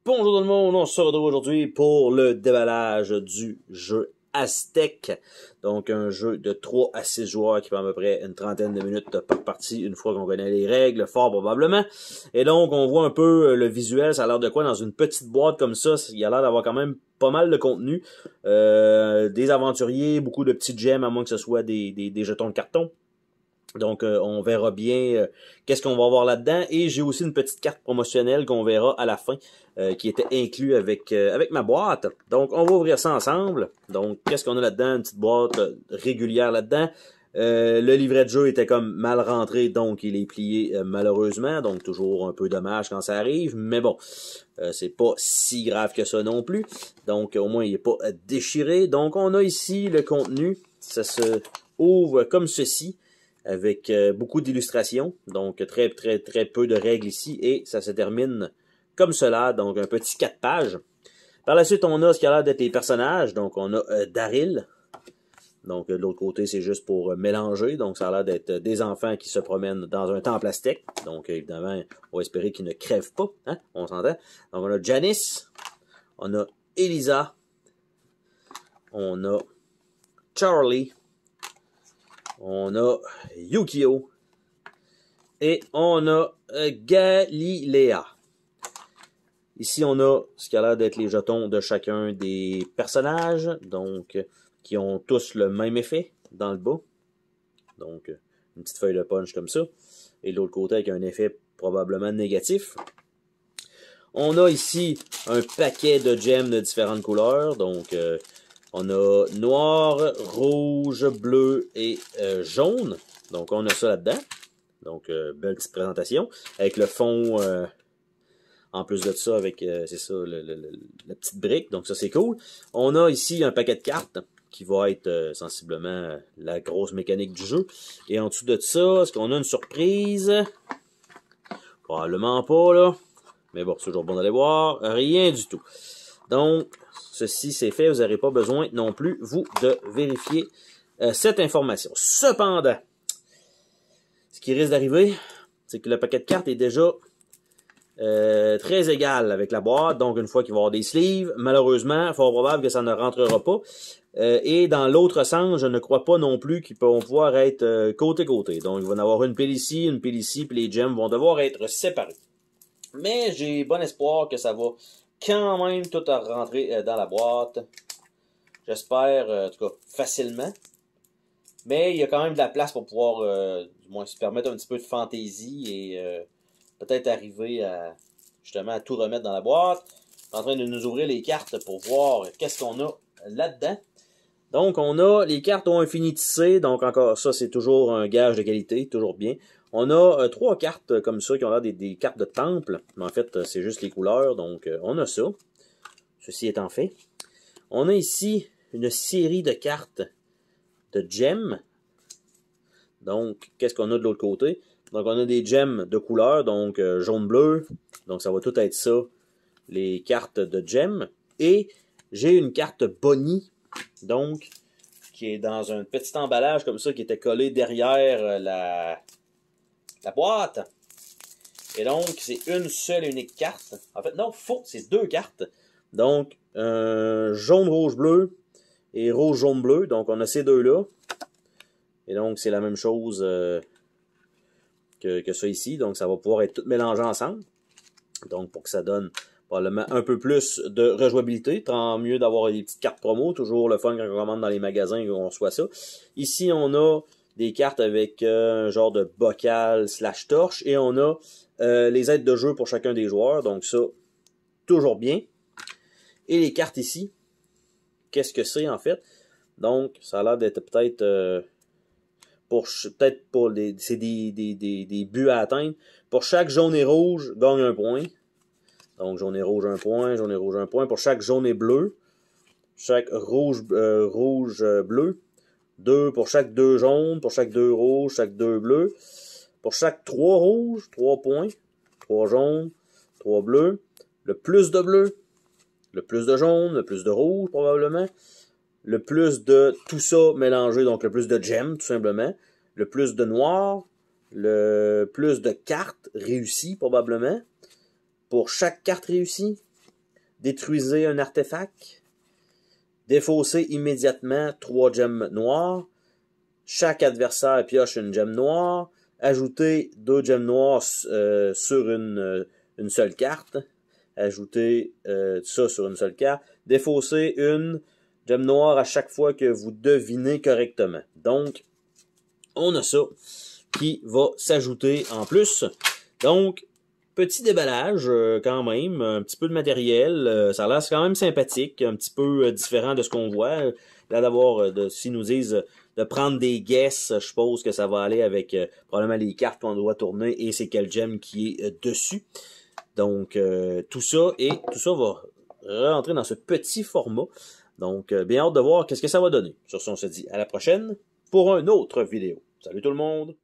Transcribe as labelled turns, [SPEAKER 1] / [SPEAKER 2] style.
[SPEAKER 1] Bonjour tout le monde, on se retrouve aujourd'hui pour le déballage du jeu Aztec. Donc un jeu de 3 à 6 joueurs qui prend à peu près une trentaine de minutes par partie une fois qu'on connaît les règles, fort probablement. Et donc on voit un peu le visuel, ça a l'air de quoi dans une petite boîte comme ça, il a l'air d'avoir quand même pas mal de contenu. Des aventuriers, beaucoup de petits gemmes à moins que ce soit des jetons de carton. Donc, on verra bien qu'est-ce qu'on va avoir là-dedans. Et j'ai aussi une petite carte promotionnelle qu'on verra à la fin, qui était inclus avec ma boîte. Donc, on va ouvrir ça ensemble. Donc, qu'est-ce qu'on a là-dedans? Une petite boîte régulière là-dedans. Le livret de jeu était comme mal rentré, donc il est plié malheureusement. Donc, toujours un peu dommage quand ça arrive. Mais bon, c'est pas si grave que ça non plus. Donc, au moins, il n'est pas déchiré. Donc, on a ici le contenu. Ça se ouvre comme ceci, avec beaucoup d'illustrations, donc très peu de règles ici, et ça se termine comme cela, donc un petit 4 pages. Par la suite, on a ce qui a l'air d'être les personnages, donc on a Daryl, donc de l'autre côté, c'est juste pour mélanger, donc ça a l'air d'être des enfants qui se promènent dans un temple aztèque, donc évidemment, on va espérer qu'ils ne crèvent pas, hein, on s'entend. Donc on a Janice, on a Elisa, on a Charlie, on a Yukio et on a Galilea. Ici, on a ce qui a l'air d'être les jetons de chacun des personnages, donc qui ont tous le même effet dans le bas. Donc, une petite feuille de punch comme ça. Et de l'autre côté, avec un effet probablement négatif. On a ici un paquet de gemmes de différentes couleurs, donc on a noir, rouge, bleu et jaune. Donc, on a ça là-dedans. Donc, belle petite présentation. Avec le fond, en plus de ça, avec, c'est ça, la petite brique. Donc, ça, c'est cool. On a ici un paquet de cartes qui va être sensiblement la grosse mécanique du jeu. Et en dessous de ça, est-ce qu'on a une surprise? Probablement pas, là. Mais bon, c'est toujours bon d'aller voir. Rien du tout. Donc, ceci c'est fait, vous n'aurez pas besoin non plus, vous, de vérifier cette information. Cependant, ce qui risque d'arriver, c'est que le paquet de cartes est déjà très égal avec la boîte. Donc, une fois qu'il va y avoir des sleeves, malheureusement, fort probable que ça ne rentrera pas. Et dans l'autre sens, je ne crois pas non plus qu'ils vont pouvoir être côté-côté. Donc, il va y en avoir une pile ici, puis les gemmes vont devoir être séparées. Mais j'ai bon espoir que ça va quand même tout rentrer dans la boîte. J'espère, en tout cas, facilement. Mais il y a quand même de la place pour pouvoir, du moins, se permettre un petit peu de fantaisie et peut-être arriver à, justement, à tout remettre dans la boîte. Je suis en train de nous ouvrir les cartes pour voir qu'est-ce qu'on a là-dedans. Donc, on a les cartes au Infinity C. Donc, encore ça, c'est toujours un gage de qualité, toujours bien. On a 3 cartes comme ça qui ont l'air des cartes de temple. Mais en fait, c'est juste les couleurs. Donc, on a ça. Ceci étant fait. On a ici une série de cartes de gemmes. Donc, qu'est-ce qu'on a de l'autre côté? Donc, on a des gemmes de couleurs. Donc, jaune-bleu. Donc, ça va tout être ça. Les cartes de gemmes. Et j'ai une carte Bonnie. Donc, qui est dans un petit emballage comme ça qui était collé derrière la boîte. Et donc, c'est une seule et unique carte. En fait, non, faux, c'est 2 cartes. Donc, jaune, rouge, bleu et rouge, jaune, bleu. Donc, on a ces deux-là. Et donc, c'est la même chose que ça ici. Donc, ça va pouvoir être tout mélangé ensemble. Donc, pour que ça donne probablement un peu plus de rejouabilité. Tant mieux d'avoir des petites cartes promo. Toujours le fun quand on commande dans les magasins et qu'on reçoit ça. Ici, on a des cartes avec un genre de bocal / torche. Et on a les aides de jeu pour chacun des joueurs. Donc ça, toujours bien. Et les cartes ici, qu'est-ce que c'est en fait? Donc, ça a l'air d'être peut-être c'est des buts à atteindre. Pour chaque jaune et rouge, gagne un point. Donc, jaune et rouge, un point. Jaune et rouge, un point. Pour chaque jaune et bleu, chaque rouge, bleu. 2 pour chaque 2 jaunes. Pour chaque 2 rouges, chaque 2 bleus. Pour chaque 3 rouges, 3 points. 3 jaunes, 3 bleus. Le plus de bleu, le plus de jaune, le plus de rouge probablement. Le plus de tout ça mélangé, donc le plus de gemmes tout simplement. Le plus de noir. Le plus de cartes réussies probablement. Pour chaque carte réussie, détruisez un artefact, défaussez immédiatement 3 gemmes noires, chaque adversaire pioche une gemme noire, ajoutez 2 gemmes noires sur une seule carte, ajoutez ça sur une seule carte, défaussez une gemme noire à chaque fois que vous devinez correctement. Donc, on a ça qui va s'ajouter en plus. Donc, petit déballage quand même, un petit peu de matériel, ça a l'air quand même sympathique, un petit peu différent de ce qu'on voit. Là d'avoir, s'ils nous disent de prendre des guesses, je suppose que ça va aller avec probablement les cartes qu'on doit tourner et c'est quel gemme qui est dessus. Donc tout ça va rentrer dans ce petit format. Donc bien hâte de voir qu'est-ce que ça va donner. Sur ce, on se dit à la prochaine pour une autre vidéo. Salut tout le monde!